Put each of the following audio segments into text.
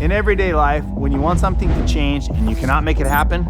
In everyday life, when you want something to change and you cannot make it happen,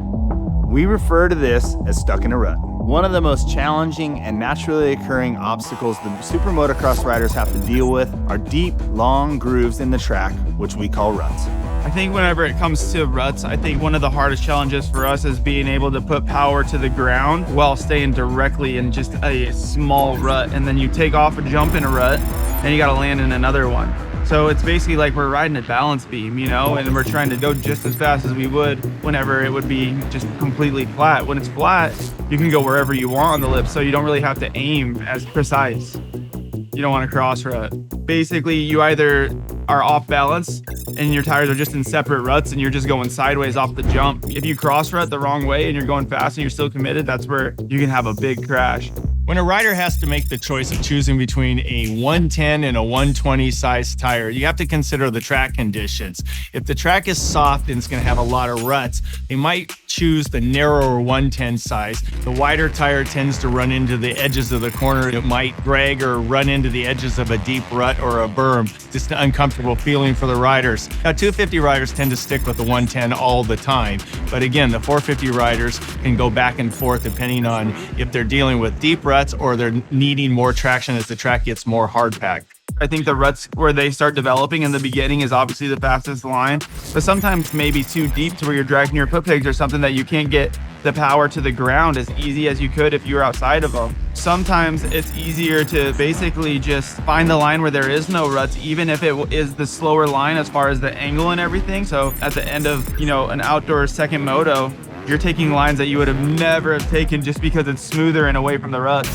we refer to this as stuck in a rut. One of the most challenging and naturally occurring obstacles the supermotocross riders have to deal with are deep, long grooves in the track, which we call ruts. I think whenever it comes to ruts, I think one of the hardest challenges for us is being able to put power to the ground while staying directly in just a small rut. And then you take off a jump in a rut and you got to land in another one. So it's basically like we're riding a balance beam, you know, and we're trying to go just as fast as we would whenever it would be just completely flat. When it's flat, you can go wherever you want on the lip, so you don't really have to aim as precise. You don't want to cross rut. Basically, you either are off balance and your tires are just in separate ruts and you're just going sideways off the jump. If you cross rut the wrong way and you're going fast and you're still committed, that's where you can have a big crash. When a rider has to make the choice of choosing between a 110 and a 120 size tire, you have to consider the track conditions. If the track is soft and it's going to have a lot of ruts, they might choose the narrower 110 size. The wider tire tends to run into the edges of the corner. It might drag or run into the edges of a deep rut or a berm. Just an uncomfortable feeling for the riders. Now, 250 riders tend to stick with the 110 all the time. But again, the 450 riders can go back and forth depending on if they're dealing with deep ruts or they're needing more traction as the track gets more hard packed. I think the ruts where they start developing in the beginning is obviously the fastest line, but sometimes maybe too deep to where you're dragging your foot pegs or something that you can't get the power to the ground as easy as you could if you were outside of them. Sometimes it's easier to basically just find the line where there is no ruts, even if it is the slower line as far as the angle and everything. So at the end of, you know, an outdoor second moto, you're taking lines that you would have never have taken just because it's smoother and away from the ruts.